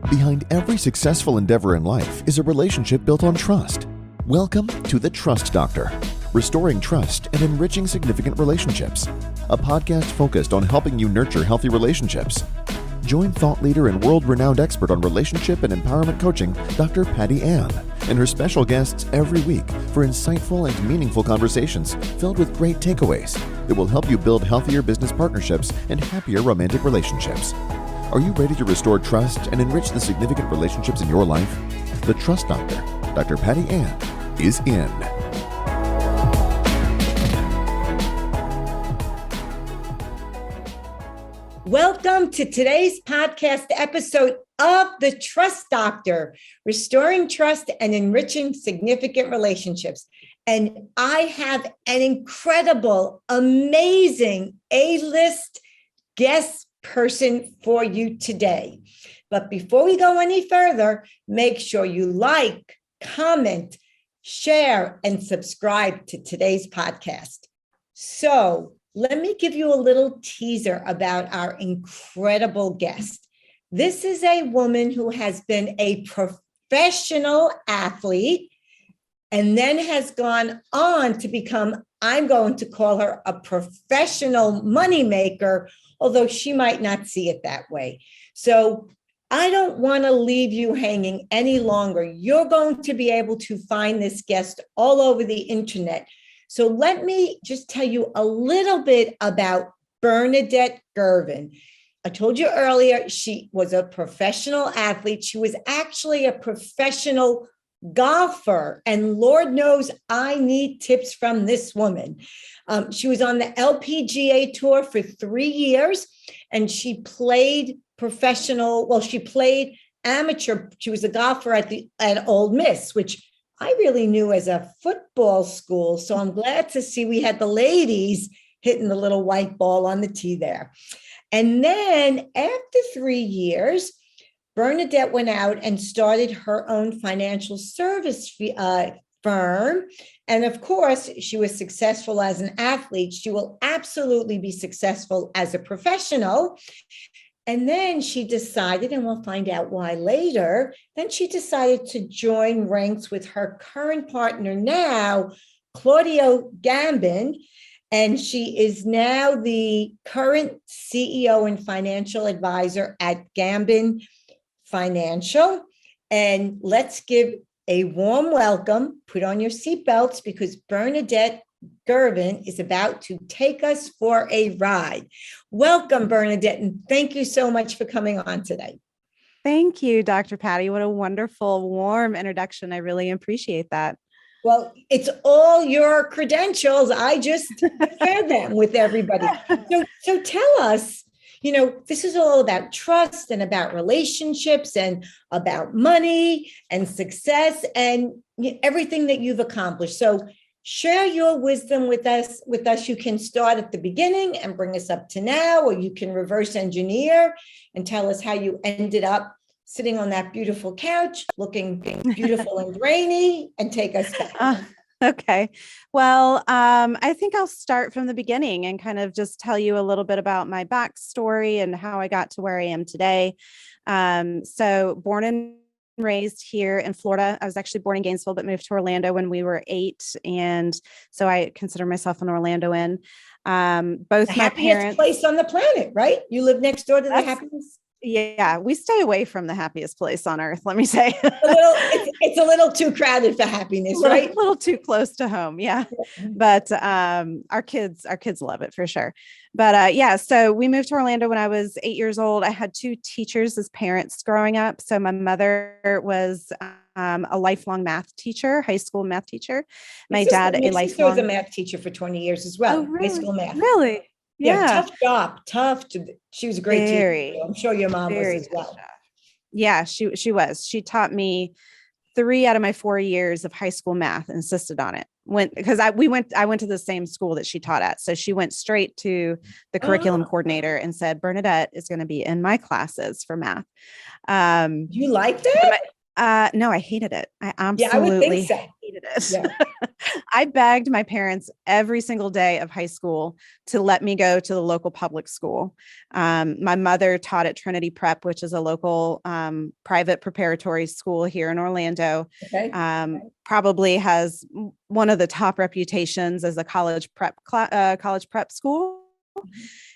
Behind every successful endeavor in life is a relationship built on trust. Welcome to The Trust Doctor, restoring trust and enriching significant relationships. A podcast focused on helping you nurture healthy relationships. Join thought leader and world-renowned expert on relationship and empowerment coaching, Dr. Patty Ann, and her special guests every week for insightful and meaningful conversations filled with great takeaways that will help you build healthier business partnerships and happier romantic relationships. Are you ready to restore trust and enrich the significant relationships in your life? The Trust Doctor, Dr. Patty Ann, is in. Welcome to today's podcast episode of The Trust Doctor, restoring trust and enriching significant relationships. And I have an incredible, amazing A-list guest person for you today. But before we go any further, make sure you like, comment, share, and subscribe to today's podcast. So let me give you a little teaser about our incredible guest. This is a woman who has been a professional athlete and then has gone on to become, I'm going to call her a professional moneymaker, although she might not see it that way. So I don't want to leave you hanging any longer. You're going to be able to find this guest all over the internet. So let me just tell you a little bit about Bernadette Girvin. I told you earlier, she was a professional athlete. She was actually a professional golfer. And Lord knows I need tips from this woman. She was on the LPGA Tour for 3 years, and she played she played amateur. She was a golfer at Ole Miss, which I really knew as a football school. So I'm glad to see we had the ladies hitting the little white ball on the tee there. And then after 3 years, Bernadette went out and started her own financial service firm. And of course, she was successful as an athlete. She will absolutely be successful as a professional. And then she decided, and we'll find out why later, then she decided to join ranks with her current partner now, Claudio Gamblin, and she is now the current CEO and financial advisor at Gamblin Financial. And let's give a warm welcome, put on your seatbelts, because Bernadette Girvin is about to take us for a ride. Welcome, Bernadette, and thank you so much for coming on today. Thank you, Dr. Patty. What a wonderful, warm introduction. I really appreciate that. Well, it's all your credentials. I just share them with everybody. So tell us, this is all about trust and about relationships and about money and success and everything that you've accomplished. So share your wisdom with us. You can start at the beginning and bring us up to now, or you can reverse engineer and tell us how you ended up sitting on that beautiful couch, looking beautiful and rainy, and take us back. Okay. Well, I think I'll start from the beginning and kind of just tell you a little bit about my backstory and how I got to where I am today. So born and raised here in Florida. I was actually born in Gainesville, but moved to Orlando when we were 8. And so I consider myself an Orlandoan. Both the my parents, place on the planet, right? You live next door to the happiest. Yeah, we stay away from the happiest place on earth, let me say. It's a little too crowded for happiness, right? A little too close to home. Yeah. But our kids love it for sure. But so we moved to Orlando when I was 8 years old. I had 2 teachers as parents growing up. So my mother was a lifelong math teacher, high school math teacher. My dad, a lifelong. Was a math teacher for 20 years as well. Oh, really? High school math. Really? Yeah. Tough job. She was a great teacher. I'm sure your mom was as well. Yeah, she was. She taught me 3 out of my 4 years of high school math, insisted on it. I went to the same school that she taught at. So she went straight to the curriculum coordinator and said, Bernadette is going to be in my classes for math. You like that? No, I hated it. I Yeah, I would think absolutely so. hated it. Yeah. I begged my parents every single day of high school to let me go to the local public school. My mother taught at Trinity Prep, which is a local private preparatory school here in Orlando. Okay. Probably has one of the top reputations as a college prep school.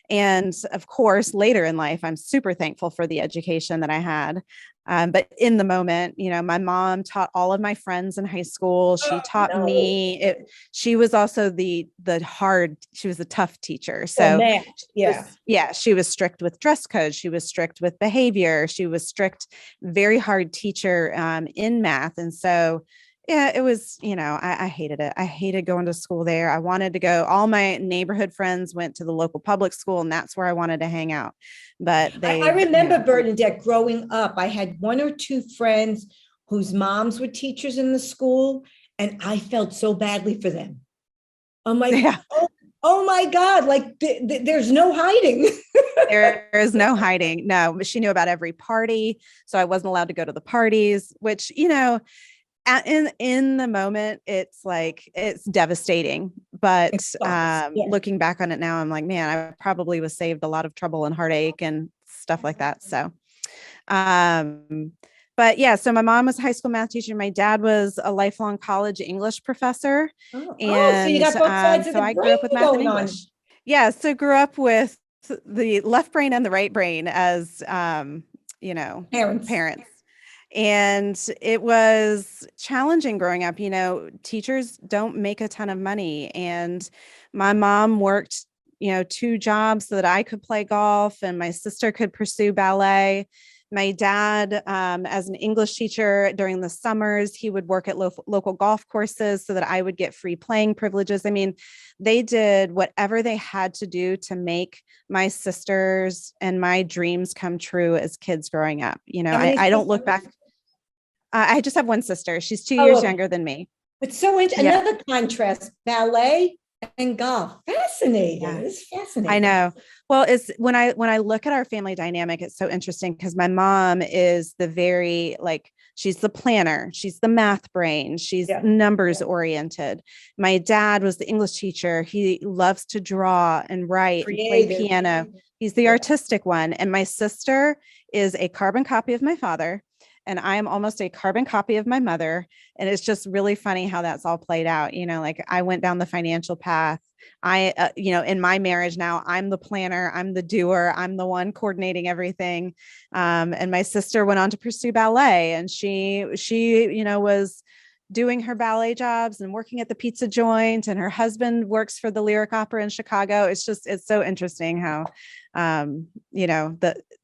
And of course, later in life, I'm super thankful for the education that I had. But in the moment, my mom taught all of my friends in high school. She Oh, taught no. me. She was also she was a tough teacher. Oh, So math. Yeah. she was strict with dress code. She was strict with behavior. She was strict, very hard teacher in math. And so yeah, it was, I hated it. I hated going to school there. I wanted to go. All my neighborhood friends went to the local public school, and that's where I wanted to hang out. But I remember Bernadette growing up. I had one or two friends whose moms were teachers in the school, and I felt so badly for them. I'm like, yeah, oh my God, like there's no hiding. there is no hiding. No, but she knew about every party. So I wasn't allowed to go to the parties, which, in the moment, it's like, it's devastating. But Yeah. looking back on it now, I'm like, man, I probably was saved a lot of trouble and heartache and stuff like that. So, but yeah, so my mom was a high school math teacher. My dad was a lifelong college English professor. So you And got both sides of so the I grew brain up with math and going on. English. Yeah. So grew up with the left brain and the right brain as, Parents. parents. And it was challenging growing up. Teachers don't make a ton of money. And my mom worked, two jobs so that I could play golf and my sister could pursue ballet. My dad, as an English teacher during the summers, he would work at local golf courses so that I would get free playing privileges. I mean, they did whatever they had to do to make my sisters and my dreams come true as kids growing up. I don't look back. I just have one sister. She's 2 years younger than me. It's so interesting. Yeah. Another contrast, ballet and golf. Fascinating. Yeah. It's fascinating. I know. Well, it's when I look at our family dynamic, it's so interesting because my mom is she's the planner, she's the math brain, she's numbers oriented. My dad was the English teacher. He loves to draw and write and play piano. He's the artistic one. And my sister is a carbon copy of my father. And I am almost a carbon copy of my mother. And it's just really funny how that's all played out. Like I went down the financial path. In my marriage now, I'm the planner, I'm the doer, I'm the one coordinating everything. And my sister went on to pursue ballet, and she, was doing her ballet jobs and working at the pizza joint, and her husband works for the Lyric Opera in Chicago. It's so interesting how,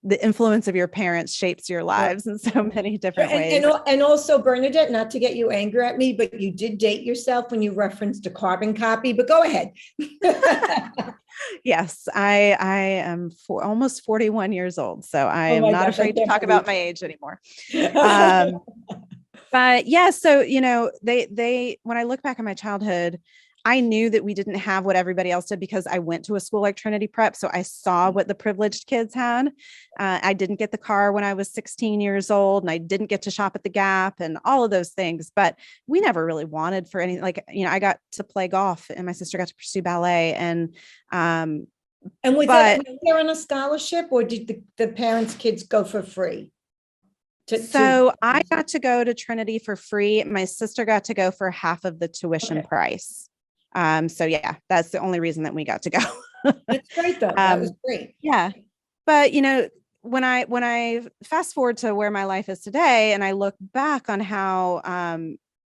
the influence of your parents shapes your lives in so many different ways. And also, Bernadette, not to get you angry at me, but you did date yourself when you referenced a carbon copy, but go ahead. Yes, I am almost 41 years old, so I am not afraid to talk about my age anymore. But yeah, so, they, when I look back on my childhood, I knew that we didn't have what everybody else did because I went to a school like Trinity Prep. So I saw what the privileged kids had. I didn't get the car when I was 16 years old, and I didn't get to shop at the Gap and all of those things, but we never really wanted for anything. I got to play golf and my sister got to pursue ballet. And was there on a scholarship, or did the parents' kids go for free? I got to go to Trinity for free. My sister got to go for half of the tuition price. So yeah, that's the only reason that we got to go. That's great though. That was great. Yeah. But when I fast forward to where my life is today, and I look back on how,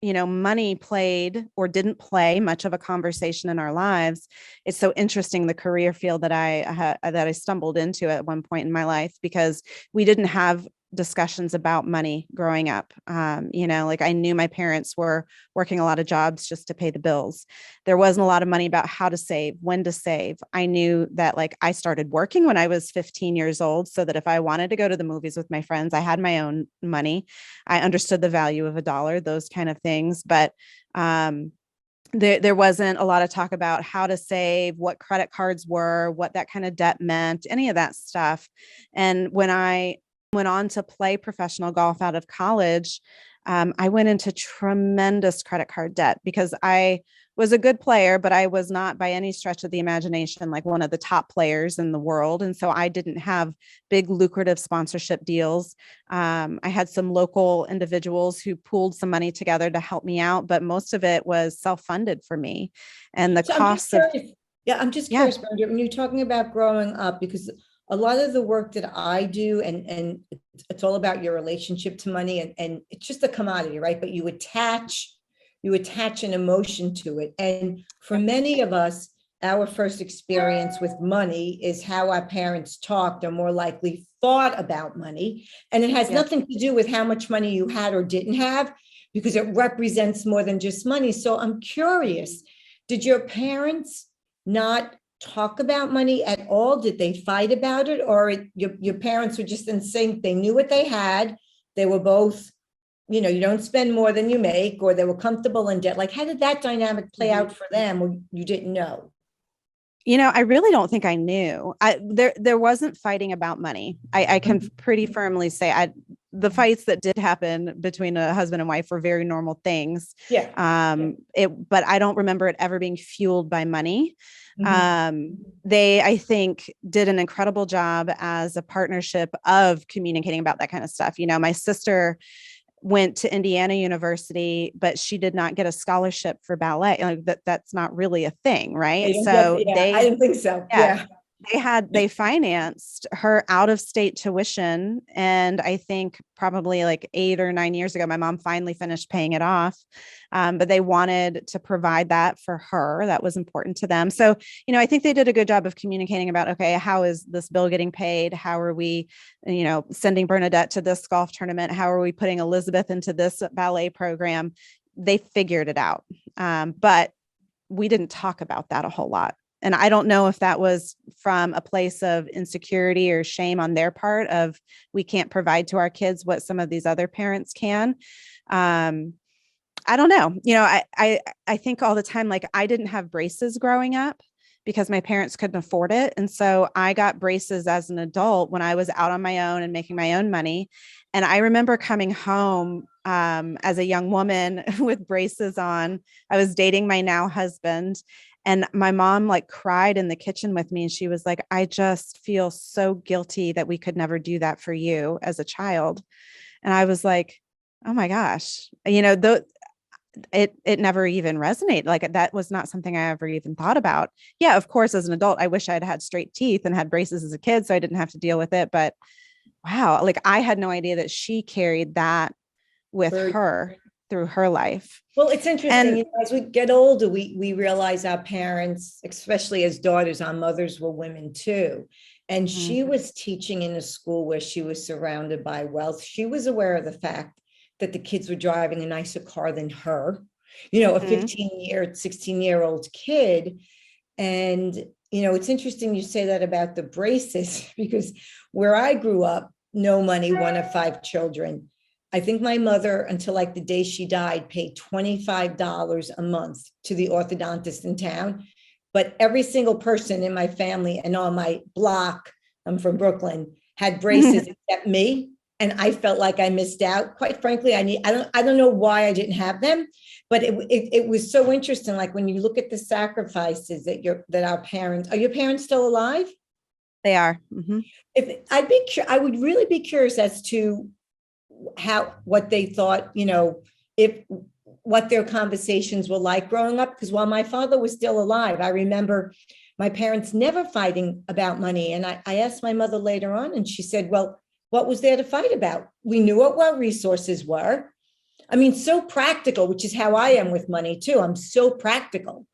money played or didn't play much of a conversation in our lives, it's so interesting, the career field that I stumbled into at one point in my life, because we didn't have discussions about money growing up. I knew my parents were working a lot of jobs just to pay the bills. There wasn't a lot of money about how to save, when to save. I knew that I started working when I was 15 years old, so that if I wanted to go to the movies with my friends, I had my own money. I understood the value of $1, those kind of things. But there wasn't a lot of talk about how to save, what credit cards were, what that kind of debt meant, any of that stuff. And when I went on to play professional golf out of college, I went into tremendous credit card debt because I was a good player, but I was not by any stretch of the imagination like one of the top players in the world. And so I didn't have big lucrative sponsorship deals. I had some local individuals who pooled some money together to help me out, but most of it was self-funded for me. And the So costs of, I'm just curious, Brenda, when you're talking about growing up, because a lot of the work that I do, and it's all about your relationship to money, and it's just a commodity, right? But you attach an emotion to it. And for many of us, our first experience with money is how our parents talked or more likely thought about money. And it has nothing to do with how much money you had or didn't have, because it represents more than just money. So I'm curious, did your parents not talk about money at all? Did they fight about it? Or your parents were just in sync? They knew what they had. They were both, you don't spend more than you make, or they were comfortable in debt. Like, how did that dynamic play out for them, or you didn't know? I really don't think I knew. There wasn't fighting about money. I can pretty firmly say the fights that did happen between a husband and wife were very normal things. Yeah. But I don't remember it ever being fueled by money. They, I think, did an incredible job as a partnership of communicating about that kind of stuff. My sister went to Indiana University, but she did not get a scholarship for ballet. That's not really a thing, right? I didn't think so. Yeah. They financed her out of state tuition. And I think probably like 8 or 9 years ago, my mom finally finished paying it off. But they wanted to provide that for her. That was important to them. So, I think they did a good job of communicating about, okay, how is this bill getting paid? How are we, sending Bernadette to this golf tournament? How are we putting Elizabeth into this ballet program? They figured it out. But we didn't talk about that a whole lot. And I don't know if that was from a place of insecurity or shame on their part of we can't provide to our kids what some of these other parents can. I don't know. I think all the time, like I didn't have braces growing up because my parents couldn't afford it. And so I got braces as an adult when I was out on my own and making my own money. And I remember coming home as a young woman with braces on. I was dating my now husband. And my mom like cried in the kitchen with me. And she was like, I just feel so guilty that we could never do that for you as a child. And I was like, oh my gosh, it never even resonated. Like that was not something I ever even thought about. Yeah, of course, as an adult, I wish I'd had straight teeth and had braces as a kid, so I didn't have to deal with it. But wow, like I had no idea that she carried that with her through her life. Well, it's interesting. And as we get older, we realize our parents, especially as daughters, our mothers were women too. And she was teaching in a school where she was surrounded by wealth. She was aware of the fact that the kids were driving a nicer car than her, a 16-year-old kid. And, it's interesting you say that about the braces, because where I grew up, no money, one of 5 children. I think my mother, until like the day she died, paid $25 a month to the orthodontist in town. But every single person in my family and on my block, I'm from Brooklyn, had braces except me. And I felt like I missed out. Quite frankly, I don't know why I didn't have them, but it was so interesting. Like when you look at the sacrifices that our parents, are your parents still alive? They are. Mm-hmm. I would really be curious as to what they thought, what their conversations were like growing up. Because while my father was still alive, I remember my parents never fighting about money. And I asked my mother later on, and she said, well, what was there to fight about? We knew what resources were. I mean, so practical, which is how I am with money too. I'm so practical,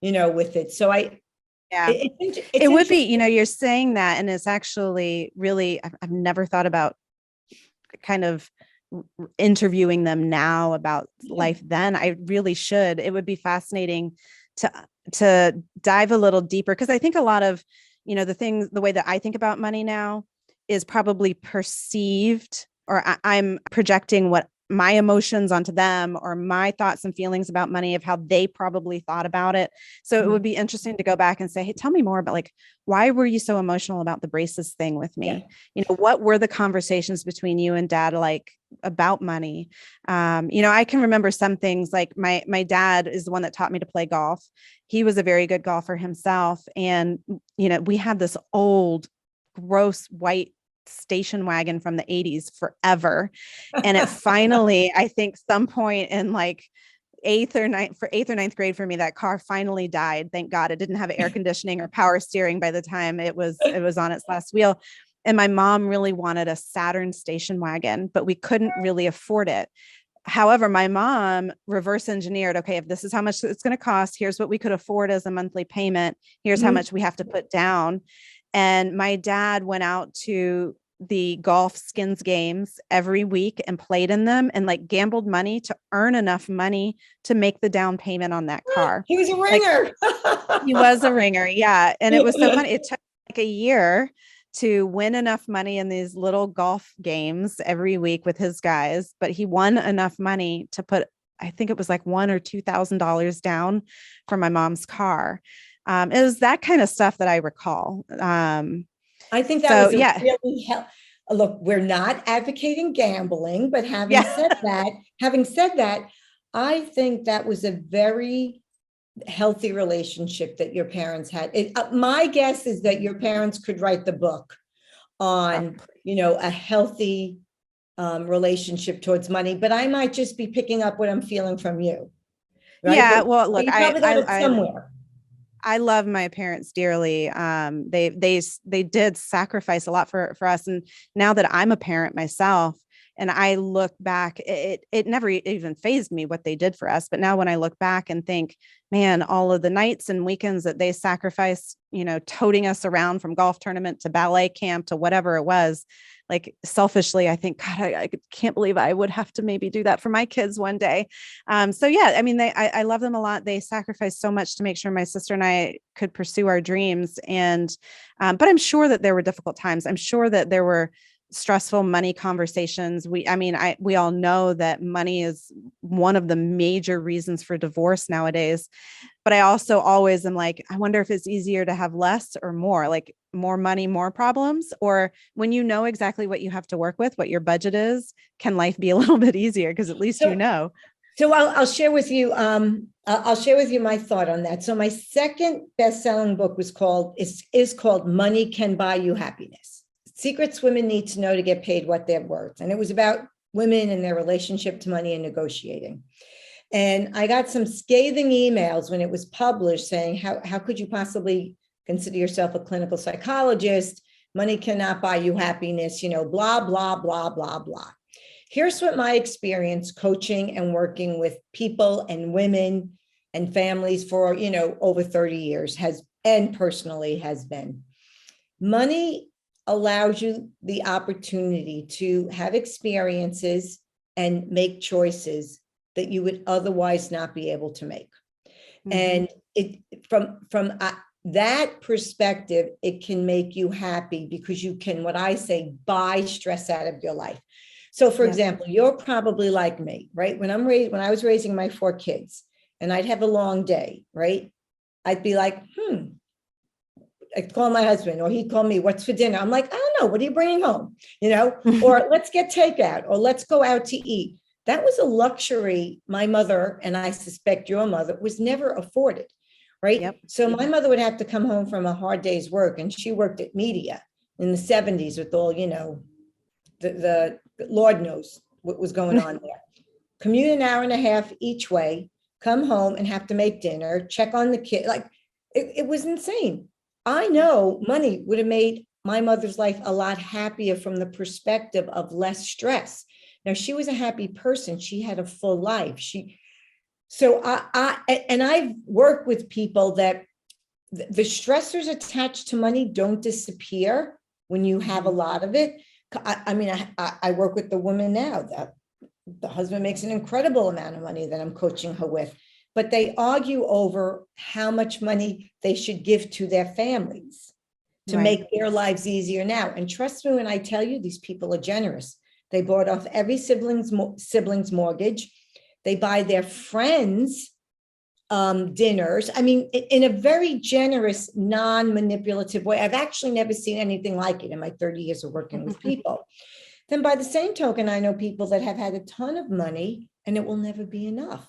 with it. So it would be, you're saying that, and it's actually really, I've never thought about kind of interviewing them now about life then. I really should. It would be fascinating to dive a little deeper, because I think a lot of, the way that I think about money now is probably perceived, or I'm projecting what my emotions onto them or my thoughts and feelings about money of how they probably thought about it. So it would be interesting to go back and say, hey, tell me more about like, why were you so emotional about the braces thing with me? What were the conversations between you and dad like about money? I can remember some things like my dad is the one that taught me to play golf. He was a very good golfer himself. And, we had this old, gross white station wagon from the 80s forever. And it finally, I think some point in like eighth or ninth grade for me, that car finally died. Thank God it didn't have air conditioning or power steering by the time it was on its last wheel. And my mom really wanted a Saturn station wagon, but we couldn't really afford it. However, my mom reverse engineered, okay, if this is how much it's going to cost, here's what we could afford as a monthly payment. Here's how much we have to put down. And my dad went out to the golf skins games every week and played in them and like gambled money to earn enough money to make the down payment on that car. He was a ringer. He was a ringer. Yeah. And it was so funny. It took like a year to win enough money in these little golf games every week with his guys, but he won enough money to put, I think it was like $1,000 or $2,000 down for my mom's car. It was that kind of stuff that I recall. I think that was really look, we're not advocating gambling, but having said that, I think that was a very healthy relationship that your parents had. My guess is that your parents could write the book on, a healthy relationship towards money, but I might just be picking up what I'm feeling from you. Right? Yeah. Well, look, I love my parents dearly. They did sacrifice a lot for us. And now that I'm a parent myself and I look back, it never even fazed me what they did for us. But now when I look back and think, man, all of the nights and weekends that they sacrificed, toting us around from golf tournament to ballet camp to whatever it was, like selfishly, I think, God, I can't believe I would have to maybe do that for my kids one day. So yeah, I mean, I love them a lot. They sacrificed so much to make sure my sister and I could pursue our dreams. And, but I'm sure that there were difficult times. I'm sure that there were stressful money conversations. We all know that money is one of the major reasons for divorce nowadays. But I also always am like, I wonder if it's easier to have less or more, like more money, more problems, or when you know exactly what you have to work with, what your budget is, can life be a little bit easier? Because at least you know. So I'll share with you. I'll share with you my thought on that. So my second best-selling book is called Money Can Buy You Happiness. Secrets women need to know to get paid what they're worth. And it was about women and their relationship to money and negotiating. And I got some scathing emails when it was published saying, how could you possibly consider yourself a clinical psychologist? Money cannot buy you happiness, blah, blah, blah, blah, blah. Here's what my experience coaching and working with people and women and families for, over 30 years has been. Money allows you the opportunity to have experiences and make choices that you would otherwise not be able to make. Mm-hmm. And it from that perspective, it can make you happy because you can, what I say, buy stress out of your life. So for example, you're probably like me, right? When I was raising my 4 kids and I'd have a long day, right? I'd be like, I'd call my husband or he'd call me, what's for dinner? I'm like, I don't know. What are you bringing home? Or let's get takeout or let's go out to eat. That was a luxury my mother, and I suspect your mother, was never afforded, right? Yep. So my mother would have to come home from a hard day's work, and she worked at media in the 70s with all, the Lord knows what was going on there. Commute an hour and a half each way, come home and have to make dinner, check on the kid. Like it was insane. I know money would have made my mother's life a lot happier from the perspective of less stress. Now, she was a happy person. She had a full life. I've worked with people that the stressors attached to money don't disappear when you have a lot of it. I work with the woman now that the husband makes an incredible amount of money that I'm coaching her with, but they argue over how much money they should give to their families to make their lives easier now. And trust me when I tell you, these people are generous. They bought off every sibling's mortgage. They buy their friends dinners. I mean, in a very generous, non-manipulative way. I've actually never seen anything like it in my 30 years of working with people. Then by the same token, I know people that have had a ton of money and it will never be enough.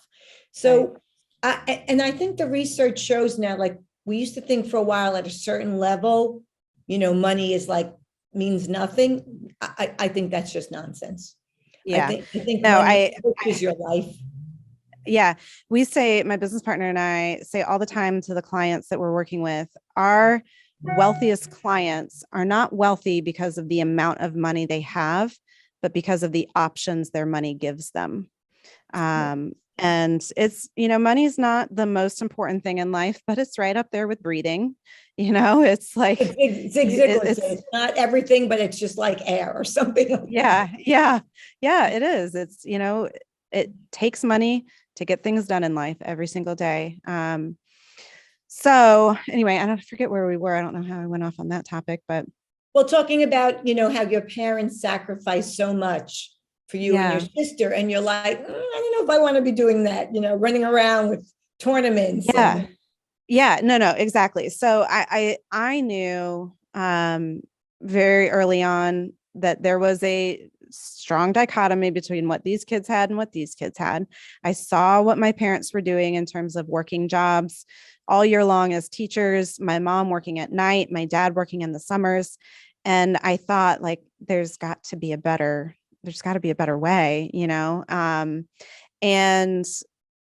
So, I think the research shows now, like we used to think for a while at a certain level, money is like means nothing. I think that's just nonsense. Yeah. I think No, money is your life. Yeah. We say, my business partner and I say all the time to the clients that we're working with, our wealthiest clients are not wealthy because of the amount of money they have, but because of the options their money gives them. And it's, money's not the most important thing in life, but it's right up there with breathing. It's like, it's not everything, but it's just like air or something. Yeah, it is. It's, it takes money to get things done in life every single day. So anyway, I don't forget where we were. I don't know how I went off on that topic, but. Well, talking about, how your parents sacrificed so much for you and your sister, and you're like, I don't know if I want to be doing that, running around with tournaments. Yeah, no, exactly. So I knew very early on that there was a strong dichotomy between what these kids had and what these kids had. I saw what my parents were doing in terms of working jobs all year long as teachers, my mom working at night, my dad working in the summers. And I thought, like, there's got to be a better way, and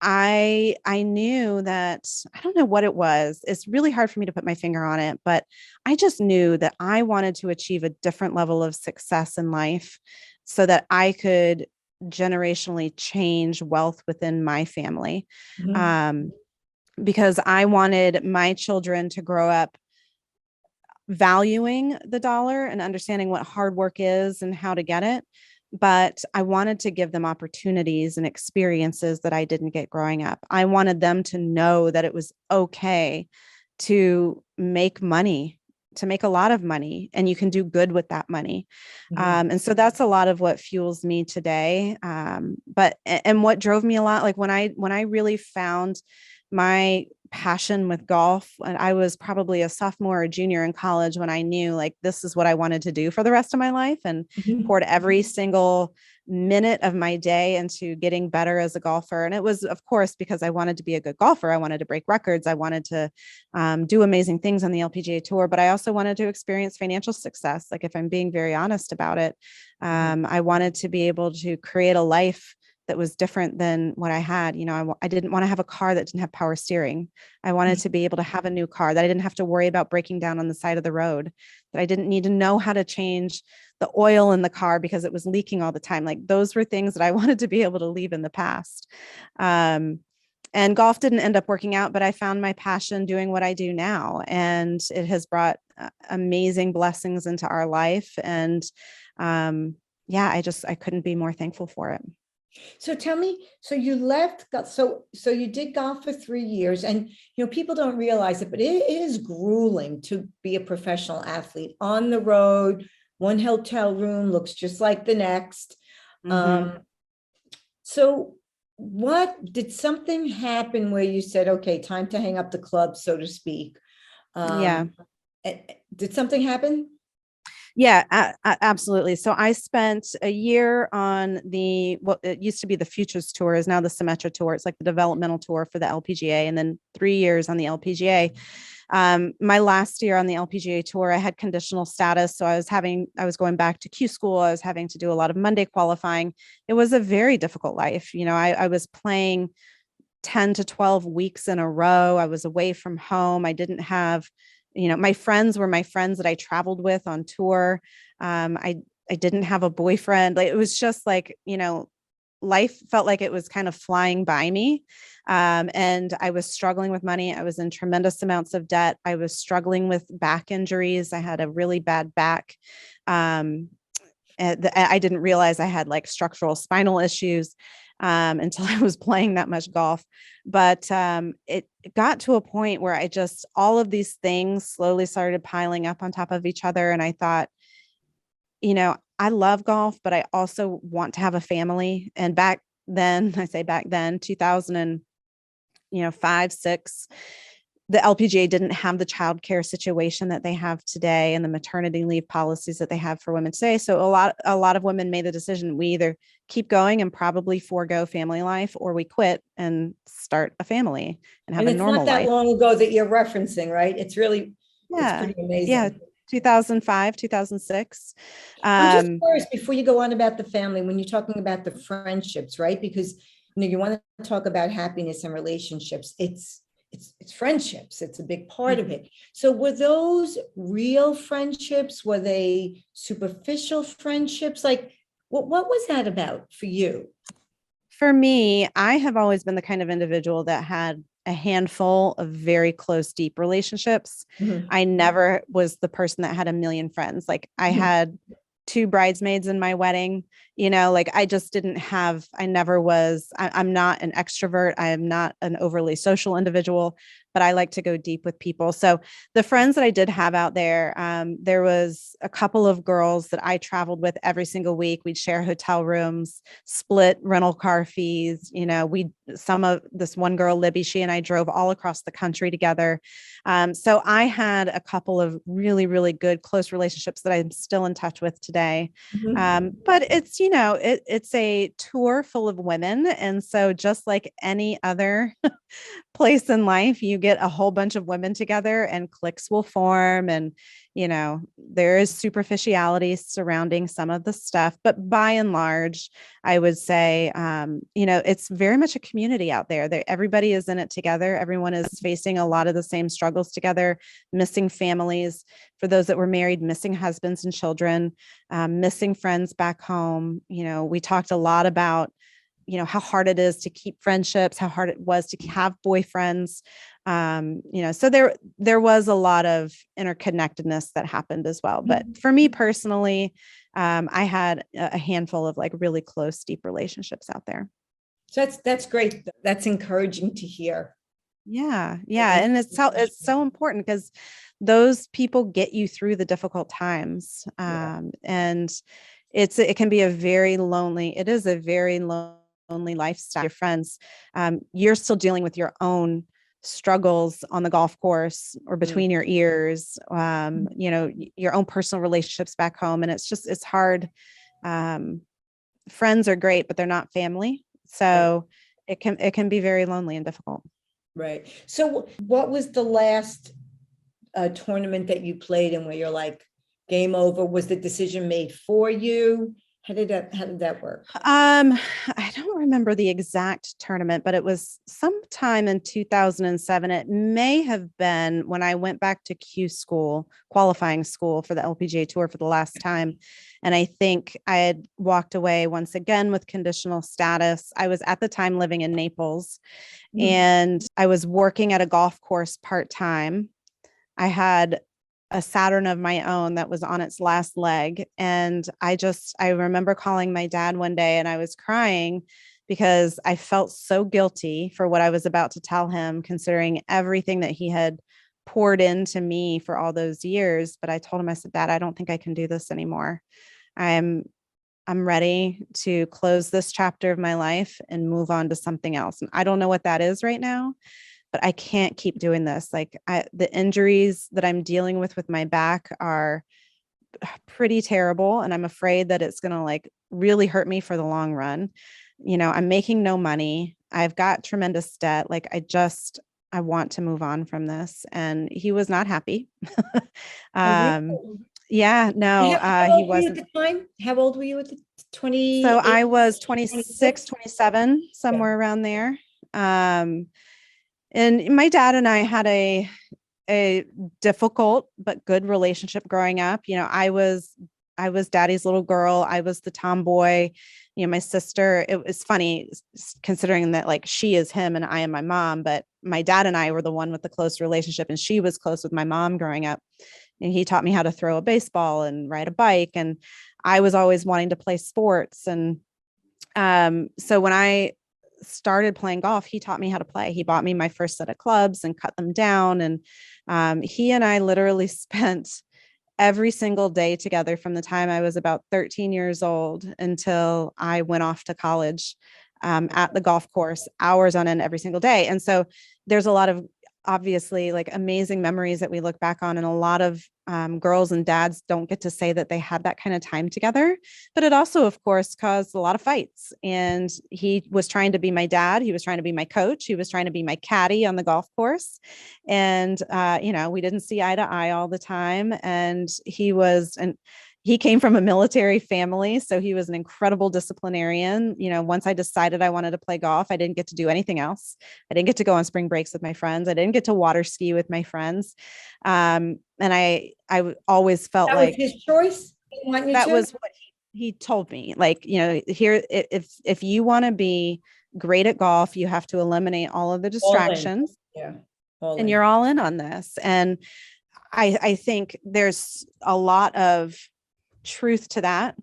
I knew that, I don't know what it was. It's really hard for me to put my finger on it, but I just knew that I wanted to achieve a different level of success in life so that I could generationally change wealth within my family. Because I wanted my children to grow up valuing the dollar and understanding what hard work is and how to get it. But I wanted to give them opportunities and experiences that I didn't get growing up. I wanted them to know that it was okay to make money, to make a lot of money, and you can do good with that money. And so that's a lot of what fuels me today. But what drove me a lot, like when I really found my passion with golf, and I was probably a sophomore or junior in college when I knew, like, this is what I wanted to do for the rest of my life, and poured every single minute of my day into getting better as a golfer. And it was, of course, because I wanted to be a good golfer. I wanted to break records. I wanted to do amazing things on the LPGA Tour, but I also wanted to experience financial success. Like, if I'm being very honest about it, I wanted to be able to create a life that was different than what I had. I didn't want to have a car that didn't have power steering. I wanted to be able to have a new car that I didn't have to worry about breaking down on the side of the road, that I didn't need to know how to change the oil in the car because it was leaking all the time. Like, those were things that I wanted to be able to leave in the past. And golf didn't end up working out, but I found my passion doing what I do now. And it has brought amazing blessings into our life. And I couldn't be more thankful for it. So tell me, so you left, so you did golf for 3 years, and people don't realize it, but it is grueling to be a professional athlete on the road. One hotel room looks just like the next. So did something happen where you said, okay, time to hang up the club, so to speak? Did something happen? Yeah, absolutely. So I spent a year on what it used to be the Futures Tour, is now the Symetra Tour. It's like the developmental tour for the LPGA, and then 3 years on the LPGA. My last year on the LPGA Tour, I had conditional status. So I was going back to Q school. I was having to do a lot of Monday qualifying. It was a very difficult life. I was playing 10 to 12 weeks in a row. I was away from home. I didn't have, my friends were my friends that I traveled with on tour. I didn't have a boyfriend. Like, it was just like, life felt like it was kind of flying by me. And I was struggling with money. I was in tremendous amounts of debt. I was struggling with back injuries. I had a really bad back. And I didn't realize I had like structural spinal issues until I was playing that much golf. But it got to a point where all of these things slowly started piling up on top of each other. And I thought, I love golf, but I also want to have a family. And back then, I say back then, 2000 and, 5, 6, the LPGA didn't have the childcare situation that they have today and the maternity leave policies that they have for women today. So a lot of women made the decision, we either keep going and probably forego family life, or we quit and start a family and have a normal life. And it's not that long ago that you're referencing, right? It's really, it's pretty amazing. Yeah. 2005, 2006. I'm just curious, before you go on about the family, when you're talking about the friendships, right? Because you want to talk about happiness and relationships. It's friendships. It's a big part of it. So were those real friendships? Were they superficial friendships? Like, what was that about for you? For me, I have always been the kind of individual that had a handful of very close, deep relationships. Mhm. I never was the person that had a million friends. Like I had 2 bridesmaids in my wedding, like I just didn't have, I never was, I'm not an extrovert. I am not an overly social individual, but I like to go deep with people. So the friends that I did have out there, there was a couple of girls that I traveled with every single week. We'd share hotel rooms, split rental car fees. Some of this one girl, Libby, she and I drove all across the country together. So I had a couple of really, really good, close relationships that I'm still in touch with today. But it's, it's a tour full of women. And so just like any other place in life, you get a whole bunch of women together and cliques will form. And, there is superficiality surrounding some of the stuff, but by and large, I would say, it's very much a community out there. Everybody is in it together. Everyone is facing a lot of the same struggles together, missing families. For those that were married, missing husbands and children, missing friends back home. We talked a lot about how hard it is to keep friendships, how hard it was to have boyfriends. So there was a lot of interconnectedness that happened as well. But for me personally, I had a handful of like really close, deep relationships out there. So that's great. That's encouraging to hear. Yeah. And it's so important because those people get you through the difficult times. And it can be a very lonely lifestyle. Your friends, you're still dealing with your own struggles on the golf course or between your ears, your own personal relationships back home. And it's hard. Friends are great, but they're not family. So it can be very lonely and difficult. Right. So what was the last tournament that you played in where you're like, game over? Was the decision made for you? How did that work? I don't remember the exact tournament, but it was sometime in 2007. It may have been when I went back to qualifying school for the LPGA Tour for the last time. And I think I had walked away once again with conditional status. I was at the time living in Naples and I was working at a golf course part-time. I had a Saturn of my own that was on its last leg. And I remember calling my dad one day and I was crying because I felt so guilty for what I was about to tell him, considering everything that he had poured into me for all those years. But I told him, I said, Dad, I don't think I can do this anymore. I'm ready to close this chapter of my life and move on to something else. And I don't know what that is right now, but I can't keep doing this. Like the injuries that I'm dealing with my back are pretty terrible. And I'm afraid that it's going to like really hurt me for the long run. I'm making no money. I've got tremendous debt. Like I want to move on from this. And he was not happy. Yeah, no, he wasn't. At the time? How old were you at the 20? So I was 26, 27, somewhere around there. And my dad and I had a difficult but good relationship growing up. I was daddy's little girl. I was the tomboy. My sister, it was funny considering that like she is him and I am my mom, but my dad and I were the one with the close relationship and she was close with my mom growing up. And he taught me how to throw a baseball and ride a bike. And I was always wanting to play sports. And so when I started playing golf, he taught me how to play. He bought me my first set of clubs and cut them down. And he and I literally spent every single day together from the time I was about 13 years old until I went off to college, at the golf course, hours on end every single day. And so there's a lot of obviously like amazing memories that we look back on. And a lot of girls and dads don't get to say that they had that kind of time together. But it also, of course, caused a lot of fights. And he was trying to be my dad. He was trying to be my coach. He was trying to be my caddy on the golf course. And, we didn't see eye to eye all the time. And he came from a military family, so he was an incredible disciplinarian. Once I decided I wanted to play golf, I didn't get to do anything else. I didn't get to go on spring breaks with my friends. I didn't get to water ski with my friends. And I always felt that like was his choice. That was what he told me. Like, here, if you want to be great at golf, you have to eliminate all of the distractions. Yeah. And you're all in on this. And I think there's a lot of truth to that.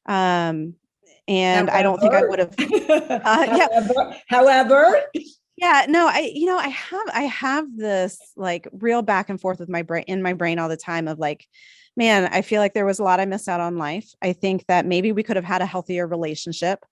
And however, I don't think I would have, however, yeah, no, I have this like real back and forth with my brain all the time of like, man, I feel like there was a lot I missed out on life. I think that maybe we could have had a healthier relationship.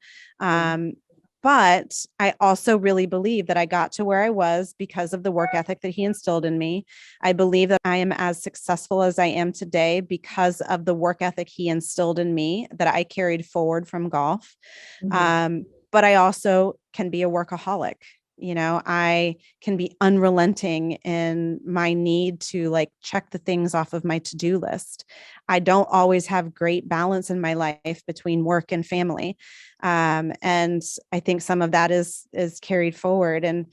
But I also really believe that I got to where I was because of the work ethic that he instilled in me. I believe that I am as successful as I am today because of the work ethic he instilled in me that I carried forward from golf. But I also can be a workaholic. I can be unrelenting in my need to like check the things off of my to-do list. I don't always have great balance in my life between work and family. And I think some of that is carried forward. And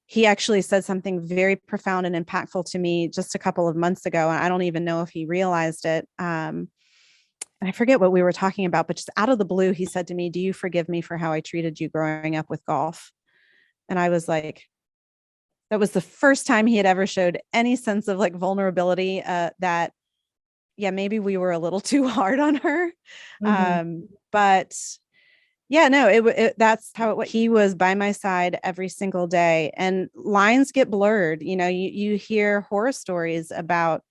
he actually said something very profound and impactful to me just a couple of months ago. And I don't even know if he realized it. And I forget what we were talking about, but just out of the blue, he said to me, "Do you forgive me for how I treated you growing up with golf?" And I was like, that was the first time he had ever showed any sense of like vulnerability, that, yeah, maybe we were a little too hard on her. But yeah, no, that's how it was. He was by my side every single day, and lines get blurred. You hear horror stories about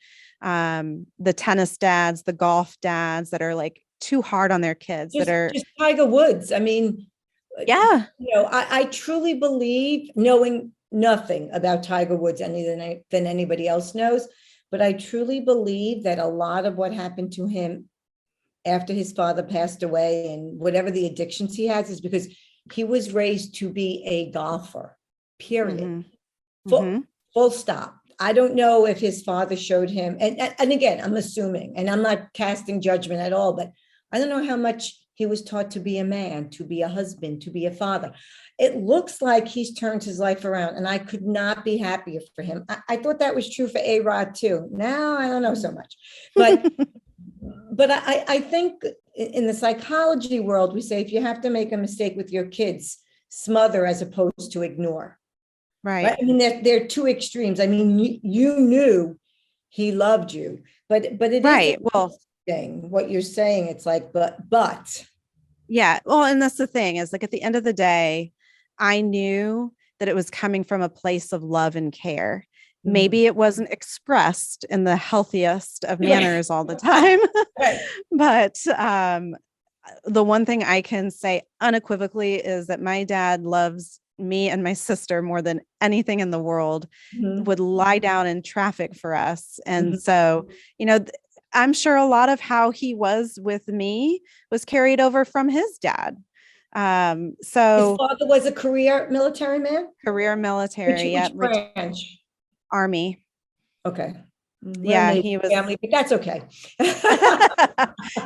the tennis dads, the golf dads that are like too hard on their kids, just Tiger Woods. I mean, yeah, I truly believe, knowing nothing about Tiger Woods any than anybody else knows, but I truly believe that a lot of what happened to him after his father passed away and whatever the addictions he has is because he was raised to be a golfer, period. Full stop. I don't know if his father showed him, and again, I'm assuming, and I'm not casting judgment at all, but I don't know how much he was taught to be a man, to be a husband, to be a father. It looks like he's turned his life around, and I could not be happier for him. I thought that was true for A-Rod too. Now I don't know so much, but I think in the psychology world, we say if you have to make a mistake with your kids, smother as opposed to ignore. Right? I mean, they're two extremes. I mean, you knew he loved you, but it right. Well, what you're saying, it's like, but yeah. Well, and that's the thing is like at the end of the day, I knew that it was coming from a place of love and care. Maybe it wasn't expressed in the healthiest of manners all the time, but the one thing I can say unequivocally is that my dad loves me and my sister more than anything in the world, would lie down in traffic for us. And so, I'm sure a lot of how he was with me was carried over from his dad. So his father was a career military man? Career military, which branch? Army. Okay. Yeah, he was family, but that's okay.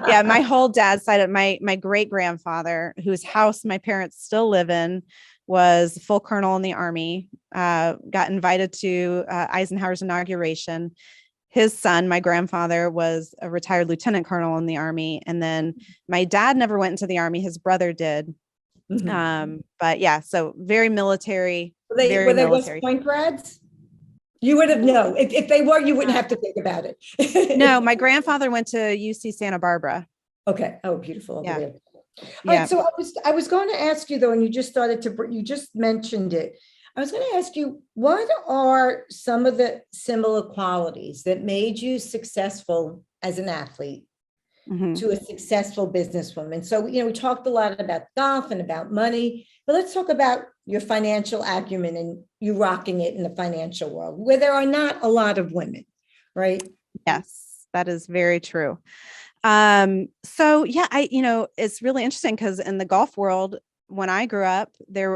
Yeah, my whole dad's side of my great grandfather, whose house my parents still live in, was full colonel in the Army. Got invited to Eisenhower's inauguration. His son, my grandfather, was a retired lieutenant colonel in the Army, and then my dad never went into the Army. His brother did. But yeah, so very military. Were they West Point grads? You would have known. If they were, you wouldn't have to think about it. No, my grandfather went to UC Santa Barbara. Okay. Oh, beautiful. Yeah. All right. So I was going to ask you though, and you just mentioned it. I was going to ask you, what are some of the similar qualities that made you successful as an athlete Mhm. to a successful businesswoman. So, we talked a lot about golf and about money, but let's talk about your financial acumen and you rocking it in the financial world where there are not a lot of women, right? Yes, that is very true. So yeah, it's really interesting because in the golf world, when I grew up,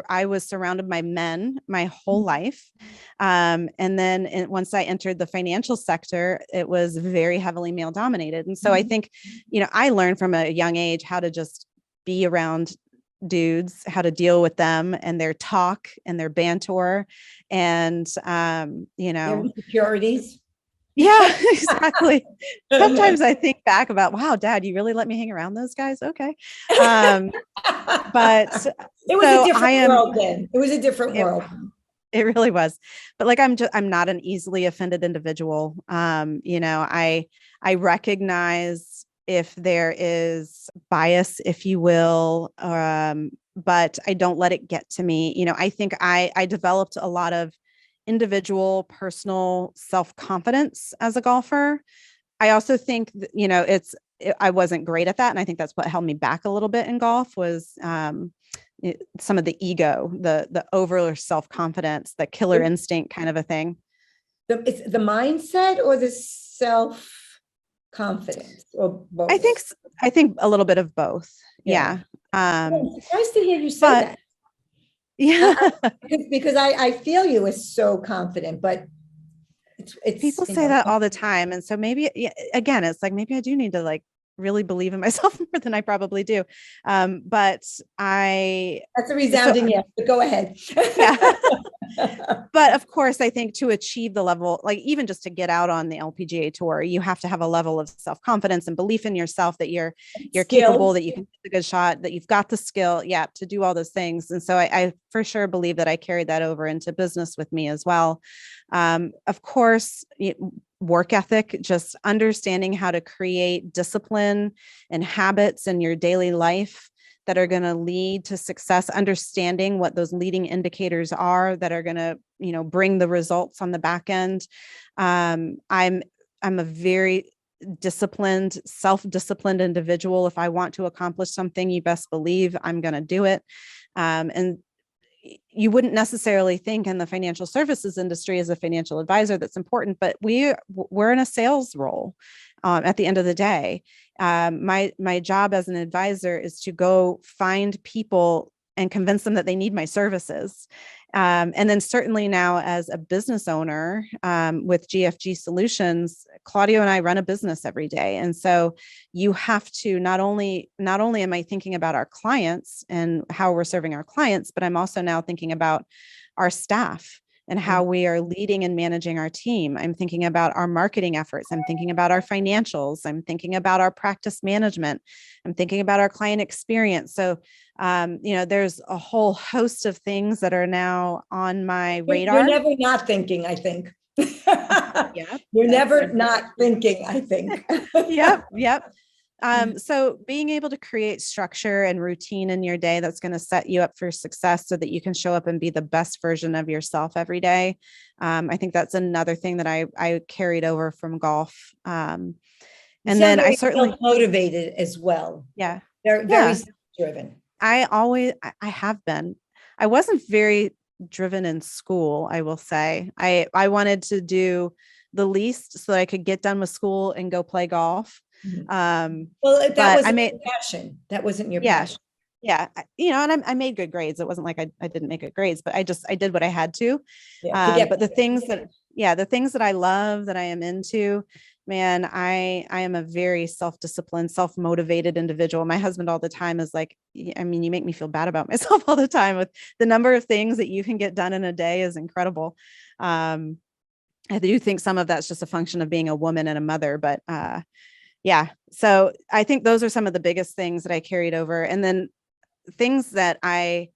I was surrounded by men my whole life. And then once I entered the financial sector, it was very heavily male dominated. And so I think, I learned from a young age how to just be around dudes, how to deal with them and their talk and their banter and, Their insecurities. yeah, exactly. Sometimes I think back about, wow, Dad, you really let me hang around those guys? Okay. But it was a different world then. It was a different world. It really was. But like, I'm not an easily offended individual. I recognize if there is bias, if you will, but I don't let it get to me. I think I developed a lot of individual personal self-confidence as a golfer. I also think that, I wasn't great at that. And I think that's what held me back a little bit in golf was some of the ego, the over self-confidence, the killer instinct kind of a thing. It's the mindset or the self-confidence or both? I think a little bit of both. Yeah. It's nice to hear you say that. Yeah. Because I feel you as so confident, but it's people say that all the time. And so maybe, again, it's like, maybe I do need to like really believe in myself more than I probably do. But that's a resounding yes, but go ahead. Yeah. But of course, I think to achieve the level, like even just to get out on the LPGA tour, you have to have a level of self-confidence and belief in yourself that you're capable, that you can hit a good shot, that you've got the skill, to do all those things. And so I for sure believe that I carried that over into business with me as well. Of course, work ethic, just understanding how to create discipline and habits in your daily life that are going to lead to success, understanding what those leading indicators are that are going to, bring the results on the back end. I'm a very disciplined, self-disciplined individual. If I want to accomplish something, you best believe I'm going to do it. And you wouldn't necessarily think in the financial services industry as a financial advisor that's important, but we're in a sales role. At the end of the day, my job as an advisor is to go find people and convince them that they need my services. And then certainly now as a business owner with GFG Solutions, Claudio and I run a business every day. And so you have to not only am I thinking about our clients and how we're serving our clients, but I'm also now thinking about our staff and how we are leading and managing our team. I'm thinking about our marketing efforts. I'm thinking about our financials. I'm thinking about our practice management. I'm thinking about our client experience. So, there's a whole host of things that are now on my radar. You're never not thinking, I think. Yeah. You're never not thinking, I think. Yep. So being able to create structure and routine in your day that's going to set you up for success so that you can show up and be the best version of yourself every day. I think that's another thing that I carried over from golf. And then I certainly motivated as well. Yeah. They're very driven. I have been. I wasn't very driven in school, I will say. I wanted to do the least so that I could get done with school and go play golf. Well, that wasn't your passion. That wasn't your passion. Yeah. And I made good grades. It wasn't like I didn't make good grades, but I did what I had to. But the things that I love, that I am into, man, I am a very self-disciplined, self-motivated individual. My husband all the time is like, I mean, you make me feel bad about myself all the time with the number of things that you can get done in a day is incredible. I do think some of that's just a function of being a woman and a mother, but yeah. So I think those are some of the biggest things that I carried over. And then things that I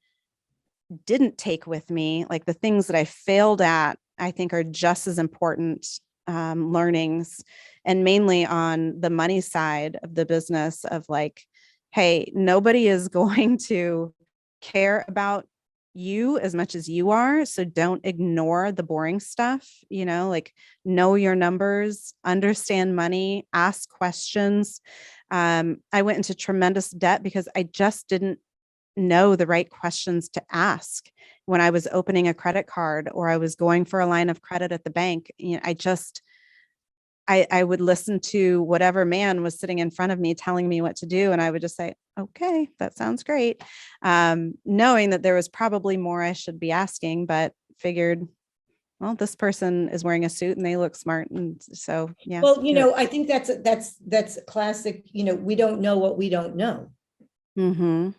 didn't take with me, like the things that I failed at, I think are just as important learnings, and mainly on the money side of the business of like, hey, nobody is going to care about you as much as you are. So don't ignore the boring stuff, like know your numbers, understand money, ask questions. I went into tremendous debt because I just didn't know the right questions to ask when I was opening a credit card or I was going for a line of credit at the bank. I would listen to whatever man was sitting in front of me telling me what to do. And I would just say, okay, that sounds great. Knowing that there was probably more I should be asking, but figured, well, this person is wearing a suit and they look smart. And so, yeah. Well, I think that's classic. We don't know what we don't know. Mm-hmm.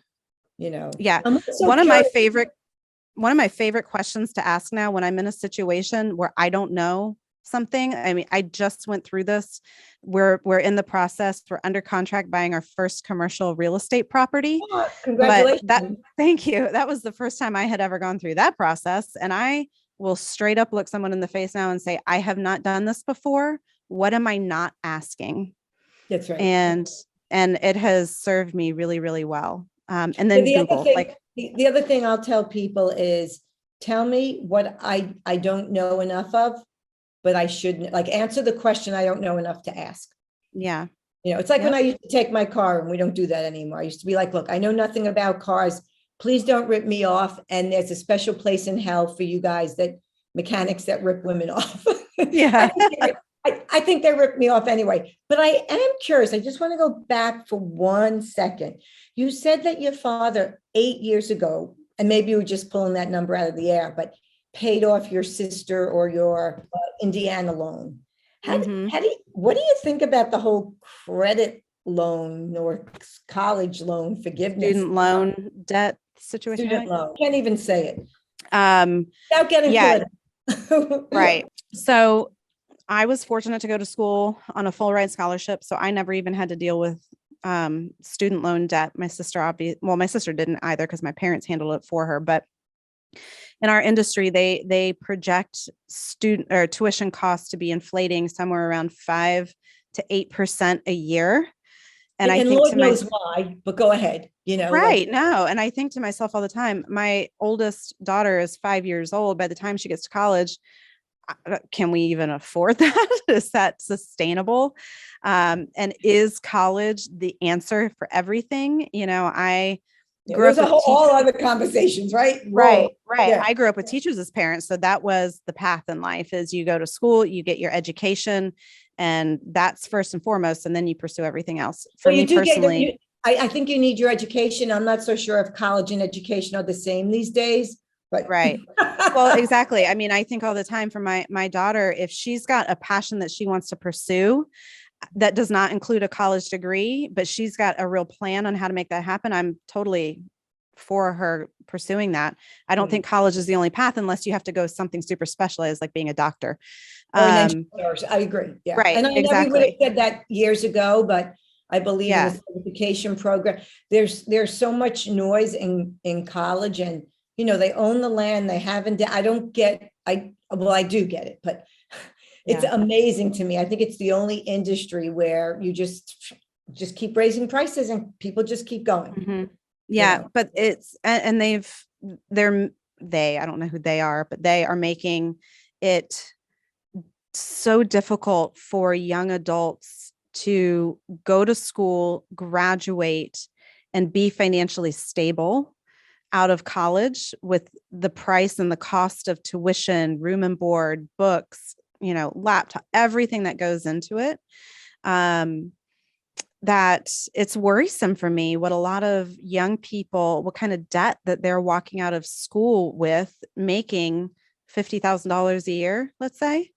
Yeah. I'm so one of my curious. favorite questions to ask now when I'm in a situation where I don't know something. I mean, I just went through this. We're in the process. We're under contract buying our first commercial real estate property. Oh, congratulations. Thank you. That was the first time I had ever gone through that process. And I will straight up look someone in the face now and say, I have not done this before. What am I not asking? That's right. And it has served me really, really well. And then Google. The other thing I'll tell people is, tell me what I don't know enough of, but I shouldn't, like, answer the question I don't know enough to ask. Yeah. It's like when I used to take my car, and we don't do that anymore. I used to be like, look, I know nothing about cars. Please don't rip me off. And there's a special place in hell for you guys, mechanics that rip women off. Yeah. I think they ripped me off anyway, but I am curious. I just want to go back for 1 second. You said that your father 8 years ago, and maybe you were just pulling that number out of the air, but paid off your sister or your Indiana loan. What do you think about the whole credit loan or college loan forgiveness? Student loan debt situation. Student loan. Can't even say it. Without getting political. Right. So I was fortunate to go to school on a full ride scholarship. So I never even had to deal with student loan debt. My sister my sister didn't either because my parents handled it for her. But in our industry, they project student or tuition costs to be inflating somewhere around 5 to 8% a year. And I think Lord knows why, but go ahead. Right. No. And I think to myself all the time, my oldest daughter is 5 years old. By the time she gets to college, can we even afford that? Is that sustainable? And is college the answer for everything? Grew up with all other conversations, right? Right. Yeah. I grew up with teachers as parents. So that was the path in life is you go to school, you get your education, and that's first and foremost. And then you pursue everything else. For me personally, I think you need your education. I'm not so sure if college and education are the same these days. But right. Well, exactly. I mean, I think all the time for my daughter, if she's got a passion that she wants to pursue, that does not include a college degree, but she's got a real plan on how to make that happen, I'm totally for her pursuing that. I don't think college is the only path unless you have to go something super specialized, like being a doctor. I agree. Yeah. Right. And I know we would have said that years ago, but I believe in the certification program. There's so much noise in college, and they own the land. They haven't. I do get it, but it's amazing to me. I think it's the only industry where you just keep raising prices and people just keep going. Mm-hmm. Yeah, but it's and I don't know who they are, but they are making it so difficult for young adults to go to school, graduate, and be financially stable out of college with the price and the cost of tuition, room and board, books, laptop, everything that goes into it. That it's worrisome for me what a lot of young people, what kind of debt that they're walking out of school with, making $50,000 a year, let's say.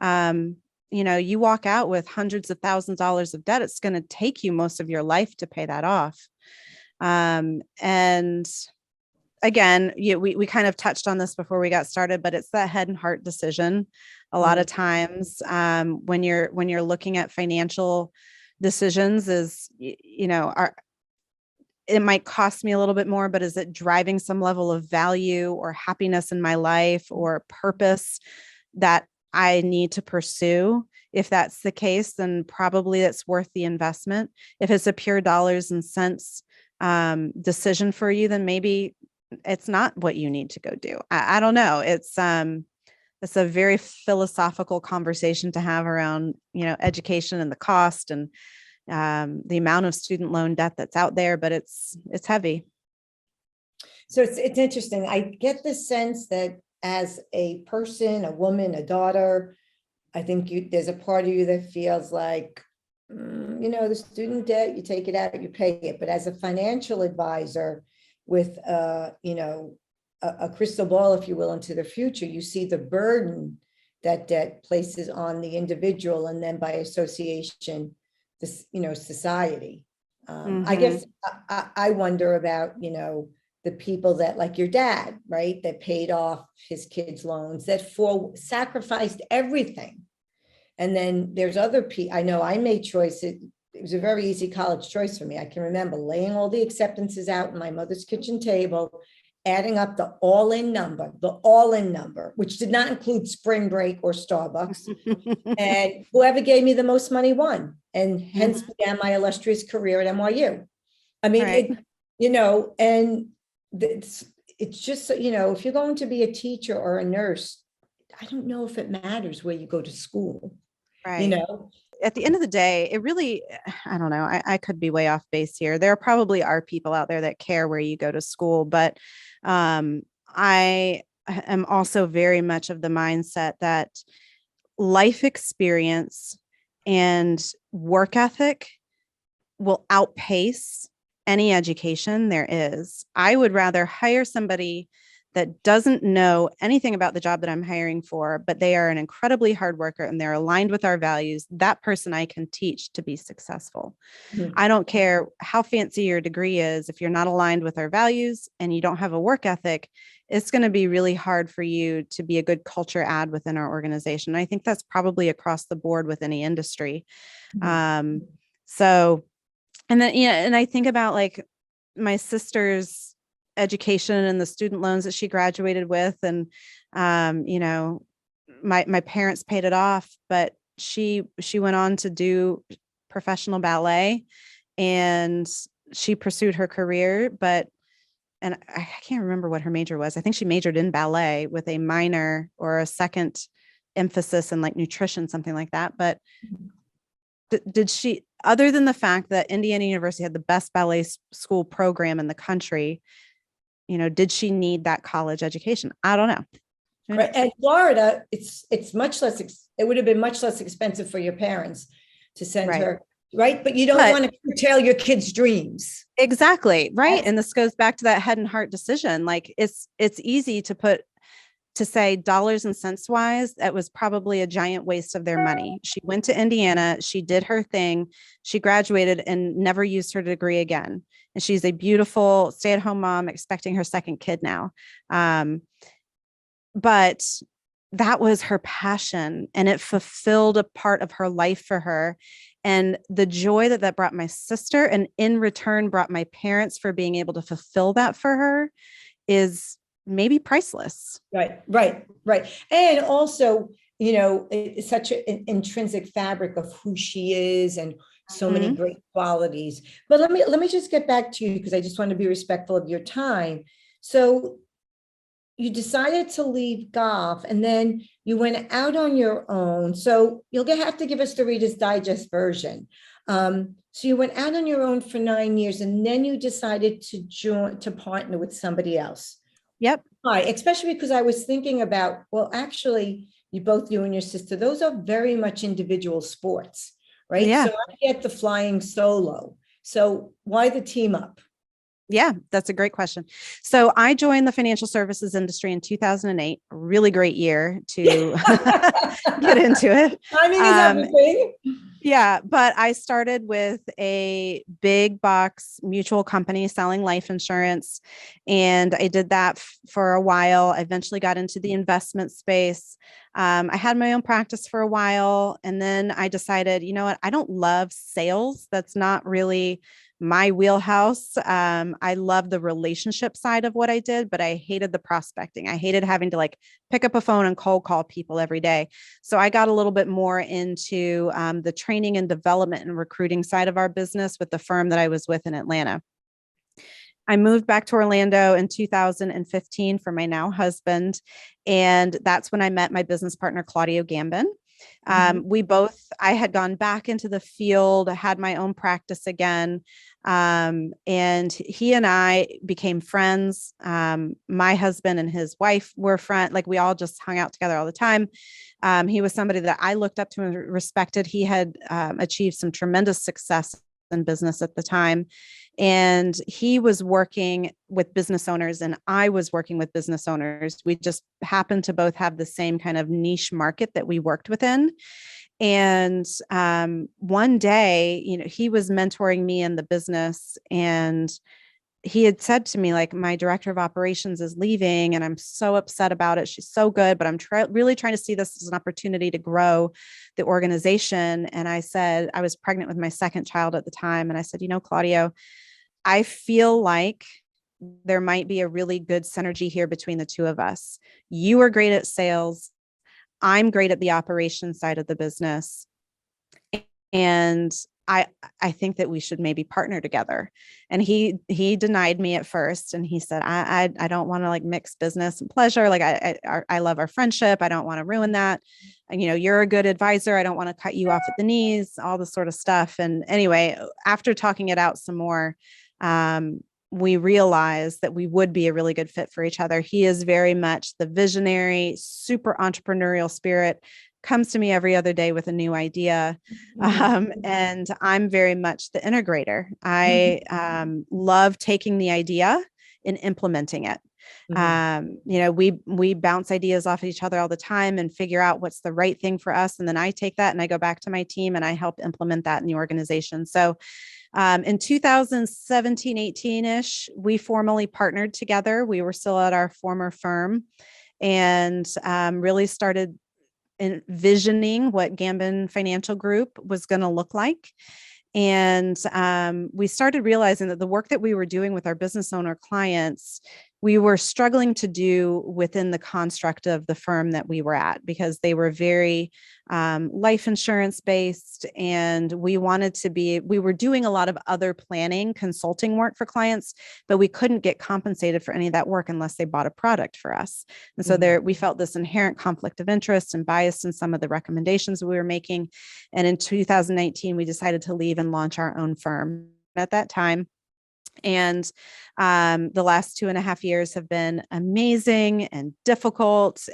You walk out with hundreds of thousands of dollars of debt. It's going to take you most of your life to pay that off. And again, we kind of touched on this before we got started, but it's that head and heart decision. A lot of times when you're looking at financial decisions is, it might cost me a little bit more, but is it driving some level of value or happiness in my life or purpose that I need to pursue? If that's the case, then probably it's worth the investment. If it's a pure dollars and cents decision for you, then maybe it's not what you need to go do. I don't know. It's a very philosophical conversation to have around, education and the cost and the amount of student loan debt that's out there, but it's heavy. So it's interesting. I get the sense that as a person, a woman, a daughter, I think there's a part of you that feels like, the student debt, you take it out, you pay it. But as a financial advisor with, a crystal ball, if you will, into the future, you see the burden that debt places on the individual and then by association, this, society. I guess I wonder about, the people that, like your dad, right, that paid off his kids' loans, that sacrificed everything. And then there's other people. I know I made choices. It was a very easy college choice for me. I can remember laying all the acceptances out on my mother's kitchen table, adding up the all-in number, which did not include spring break or Starbucks. And whoever gave me the most money won, and hence began my illustrious career at NYU. I mean, right. And it's just, if you're going to be a teacher or a nurse, I don't know if it matters where you go to school, Right. At the end of the day, it really, I don't know, I could be way off base here. There probably are people out there that care where you go to school, but I am also very much of the mindset that life experience and work ethic will outpace any education there is. I would rather hire somebody that doesn't know anything about the job that I'm hiring for, but they are an incredibly hard worker and they're aligned with our values. That person I can teach to be successful. I don't care how fancy your degree is. If you're not aligned with our values and you don't have a work ethic, it's going to be really hard for you to be a good culture add within our organization. I think that's probably across the board with any industry. So, and then, and I think about like my sister's education and the student loans that she graduated with. And, my parents paid it off, but she went on to do professional ballet and she pursued her career, and I can't remember what her major was. I think she majored in ballet with a minor or a second emphasis in like nutrition, something like that. But did she, other than the fact that Indiana University had the best ballet school program in the country, did she need that college education? I don't know. Right. And Florida, it's much less, it would have been much less expensive for your parents to send her, right? But you don't want to curtail your kids' dreams. Exactly. Right. And this goes back to that head and heart decision. Like it's easy to say dollars and cents wise, that was probably a giant waste of their money. She went to Indiana, she did her thing, she graduated and never used her degree again. And she's a beautiful stay-at-home mom expecting her second kid now. But that was her passion and it fulfilled a part of her life for her. And the joy that brought my sister and in return brought my parents for being able to fulfill that for her is maybe priceless. Right. And also, it's such an intrinsic fabric of who she is and so many great qualities. But let me just get back to you because I just want to be respectful of your time. So you decided to leave golf and then you went out on your own. So you'll have to give us the Reader's Digest version. So you went out on your own for 9 years and then you decided to partner with somebody else. Yep. Why? Especially because I was thinking about, well, actually, you and your sister, those are very much individual sports, right? Yeah. So I get the flying solo. So why the team up? Yeah, that's a great question. So I joined the financial services industry in 2008, a really great year to get into it. Timing is everything. Yeah, but I started with a big box mutual company selling life insurance. And I did that for a while. I eventually got into the investment space. I had my own practice for a while. And then I decided, you know what? I don't love sales. That's not really my wheelhouse. I love the relationship side of what I did, but I hated the prospecting. I hated having to like pick up a phone and cold call people every day. So I got a little bit more into the training and development and recruiting side of our business with the firm that I was with in Atlanta. I moved back to Orlando in 2015 for my now husband. And that's when I met my business partner, Claudio Gambin. I had gone back into the field, I had my own practice again. And he and I became friends. My husband and his wife were friends. Like we all just hung out together all the time. He was somebody that I looked up to and respected. He had achieved some tremendous success in business at the time. And he was working with business owners and I was working with business owners. We just happened to both have the same kind of niche market that we worked within. And one day, he was mentoring me in the business, and he had said to me, like, my director of operations is leaving and I'm so upset about it. She's so good, but I'm really trying to see this as an opportunity to grow the organization. And I said, I was pregnant with my second child at the time. And I said, Claudio, I feel like there might be a really good synergy here between the two of us. You are great at sales. I'm great at the operations side of the business. And I think that we should maybe partner together. And he denied me at first. And he said, I don't want to like mix business and pleasure. Like I love our friendship. I don't want to ruin that. And, you're a good advisor. I don't want to cut you off at the knees, all this sort of stuff. And anyway, after talking it out some more, we realized that we would be a really good fit for each other. He is very much the visionary, super entrepreneurial spirit, comes to me every other day with a new idea. And I'm very much the integrator. I love taking the idea and implementing it. We bounce ideas off of each other all the time and figure out what's the right thing for us. And then I take that and I go back to my team and I help implement that in the organization. So in 2017, 18-ish, we formally partnered together. We were still at our former firm and really started envisioning what Gamblin Financial Group was going to look like. And we started realizing that the work that we were doing with our business owner clients, we were struggling to do within the construct of the firm that we were at, because they were very life insurance based. And we were doing a lot of other planning, consulting work for clients, but we couldn't get compensated for any of that work unless they bought a product for us. And so we felt this inherent conflict of interest and bias in some of the recommendations we were making. And in 2019, we decided to leave and launch our own firm at that time. And the last 2.5 years have been amazing and difficult.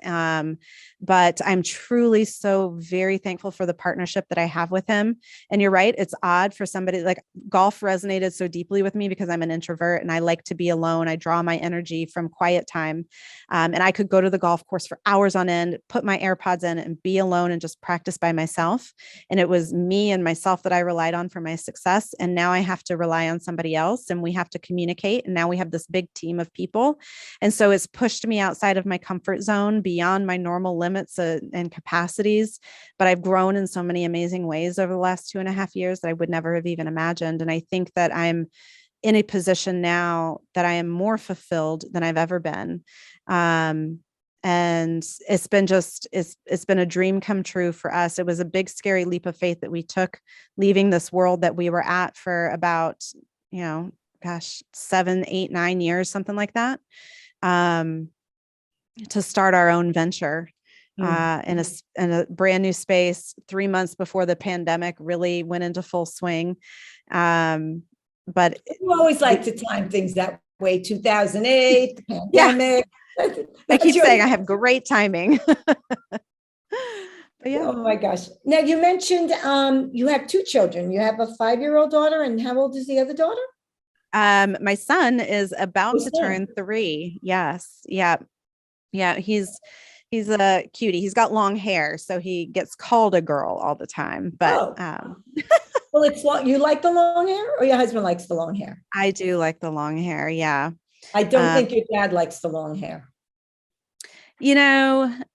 But I'm truly so very thankful for the partnership that I have with him. And you're right. It's odd for somebody like golf resonated so deeply with me because I'm an introvert and I like to be alone. I draw my energy from quiet time. And I could go to the golf course for hours on end, put my AirPods in and be alone and just practice by myself. And it was me and myself that I relied on for my success. And now I have to rely on somebody else and we have to communicate. And now we have this big team of people. And so it's pushed me outside of my comfort zone, beyond my normal limits and capacities. But I've grown in so many amazing ways over the last 2.5 years that I would never have even imagined. And I think that I'm in a position now that I am more fulfilled than I've ever been. And it's been a dream come true for us. It was a big, scary leap of faith that we took, leaving this world that we were at for about, 7, 8, 9 years, something like that, to start our own venture in a brand new space 3 months before the pandemic really went into full swing. But you always like to time things that way. 2008, the pandemic. Yeah. I keep saying I have great timing. But yeah. Oh my gosh. Now you mentioned you have 2 children. You have a 5-year-old daughter, and how old is the other daughter? My son is about to turn 3. Yes. Yeah. Yeah. He's a cutie. He's got long hair, so he gets called a girl all the time, but, well, it's long. You like the long hair, or your husband likes the long hair? I do like the long hair. Yeah. I don't think your dad likes the long hair. At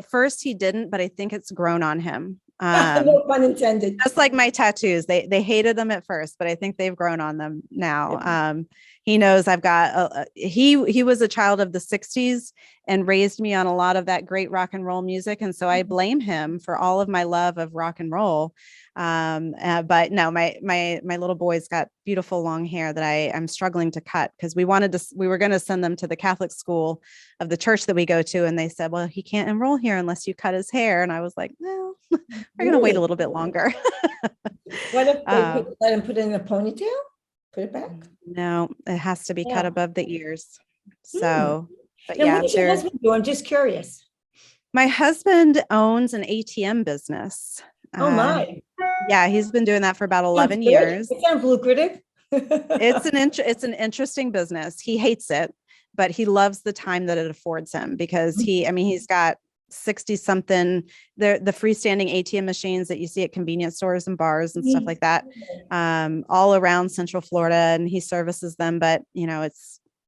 first he didn't, but I think it's grown on him. No pun intended. Just like my tattoos, they hated them at first, but I think they've grown on them now. he knows I've got he was a child of the 60s and raised me on a lot of that great rock and roll music. And so I blame him for all of my love of rock and roll. But no, my little boy's got beautiful long hair that I'm struggling to cut, because we were going to send them to the Catholic school of the church that we go to. And they said, well, he can't enroll here unless you cut his hair. And I was like, no, we're going to wait a little bit longer. What if they let him put it in a ponytail? Put it back? No, it has to be cut above the ears. So, but now, yeah, what does your husband do? I'm just curious. my husband owns an ATM business. Oh my. Yeah, he's been doing that for about 11 years. It sounds lucrative. It's an interesting business. He hates it, but he loves the time that it affords him, because he's got 60 something, the freestanding ATM machines that you see at convenience stores and bars and stuff like that, all around Central Florida, and he services them. But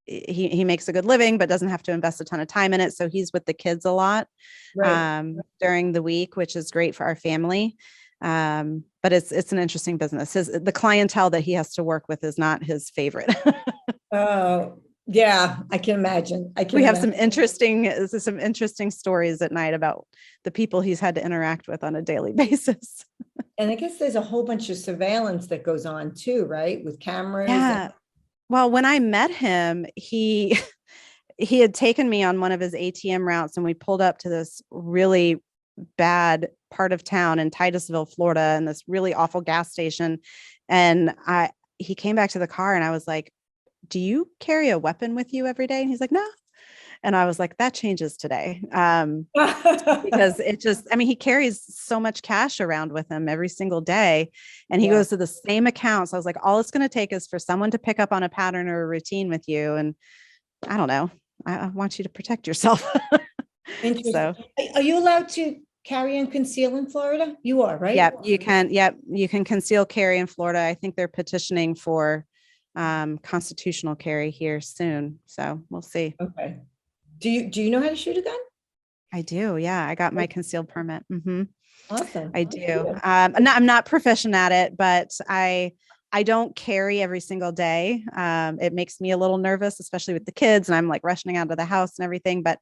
he makes a good living, but doesn't have to invest a ton of time in it. So he's with the kids a lot during the week, which is great for our family. But it's an interesting business. The clientele that he has to work with is not his favorite. Oh, yeah, I can imagine. We have some interesting stories at night about the people he's had to interact with on a daily basis. And I guess there's a whole bunch of surveillance that goes on too, right? With cameras. Yeah. Well, when I met him, he had taken me on one of his ATM routes, and we pulled up to this really bad part of town in Titusville, Florida, and this really awful gas station. And he came back to the car, and I was like, do you carry a weapon with you every day? And he's like, no. And I was like, that changes today. Because he carries so much cash around with him every single day. And he goes to the same accounts. I was like, all it's going to take is for someone to pick up on a pattern or a routine with you. And I don't know, I want you to protect yourself. Interesting. So, are you allowed to carry and conceal in Florida? You are, right? Yeah, you can. Yep. You can conceal carry in Florida. I think they're petitioning for constitutional carry here soon. So we'll see. Okay. Do you know how to shoot a gun? I do. Yeah. I got my concealed permit. Mm-hmm. Awesome. I do. I'm not proficient at it, but I don't carry every single day. It makes me a little nervous, especially with the kids, and I'm like rushing out of the house and everything. But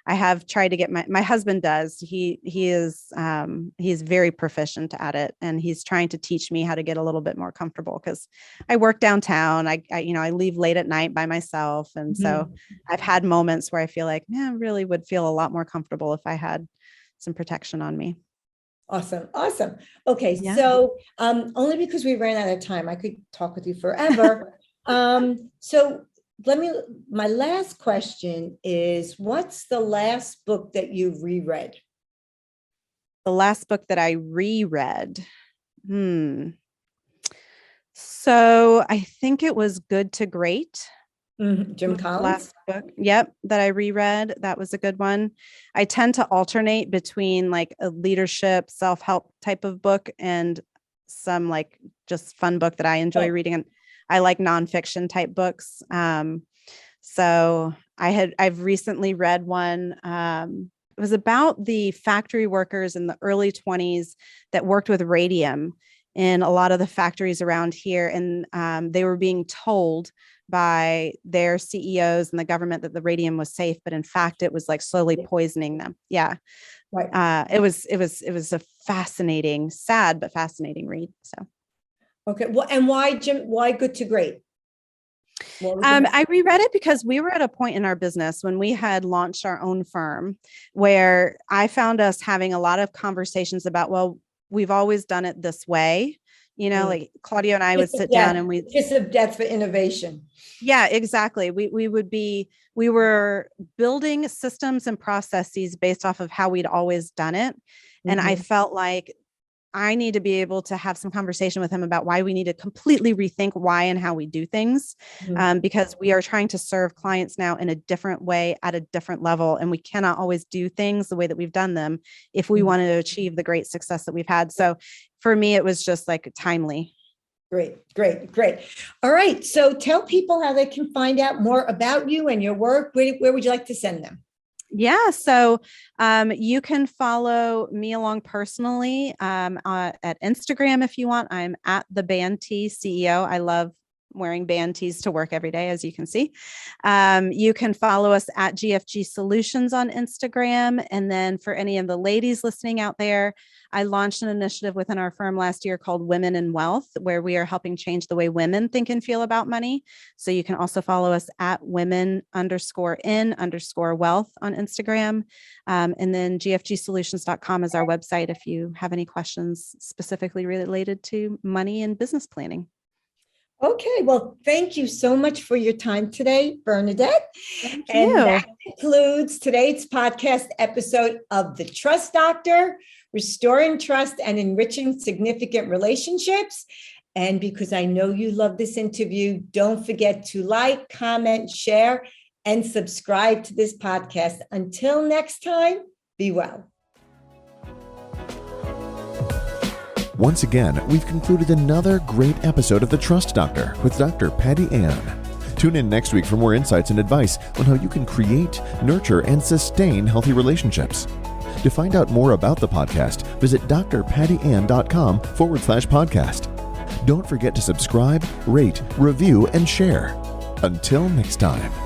I have tried to get my husband does. He's very proficient at it, and he's trying to teach me how to get a little bit more comfortable, because I work downtown. I leave late at night by myself, and so I've had moments where I feel like, man, I really would feel a lot more comfortable if I had some protection on me. Awesome. Okay. Yeah. So only because we ran out of time, I could talk with you forever. So my last question is, what's the last book that you've reread? The last book that I reread. So I think it was Good to Great. Jim Collins. Last book. Yep. That I reread. That was a good one. I tend to alternate between like a leadership, self-help type of book and some like just fun book that I enjoy reading. And I like nonfiction type books. So I've recently read one. It was about the factory workers in the early 1920s that worked with radium in a lot of the factories around here. And they were being told by their CEOs and the government that the radium was safe, but in fact, it was like slowly poisoning them. Yeah. Right. It was a fascinating, sad, but fascinating read. So. Okay. Well, and why Good to Great? I reread it because we were at a point in our business when we had launched our own firm where I found us having a lot of conversations about, well, we've always done it this way. Like Claudia and I would sit down and just a depth for innovation. Yeah, exactly. We were building systems and processes based off of how we'd always done it. And I felt like I need to be able to have some conversation with him about why we need to completely rethink why and how we do things, because we are trying to serve clients now in a different way at a different level. And we cannot always do things the way that we've done them if we want to achieve the great success that we've had. So for me, it was just like timely. Great. All right. So tell people how they can find out more about you and your work. Where would you like to send them? Yeah. So you can follow me along personally at Instagram if you want. I'm at the Bantee CEO. I love wearing band tees to work every day, as you can see. You can follow us at GFG Solutions on Instagram. And then for any of the ladies listening out there, I launched an initiative within our firm last year called Women in Wealth, where we are helping change the way women think and feel about money. So you can also follow us at women_in_wealth on Instagram. And then gfgsolutions.com is our website if you have any questions specifically related to money and business planning. Okay, well, thank you so much for your time today, Bernadette. Thank and you. That concludes today's podcast episode of The Trust Doctor, Restoring Trust and Enriching Significant Relationships. And because I know you love this interview, don't forget to like, comment, share, and subscribe to this podcast. Until next time, be well. Once again, we've concluded another great episode of The Trust Doctor with Dr. Patty Ann. Tune in next week for more insights and advice on how you can create, nurture, and sustain healthy relationships. To find out more about the podcast, visit drpattyann.com/podcast. Don't forget to subscribe, rate, review, and share. Until next time.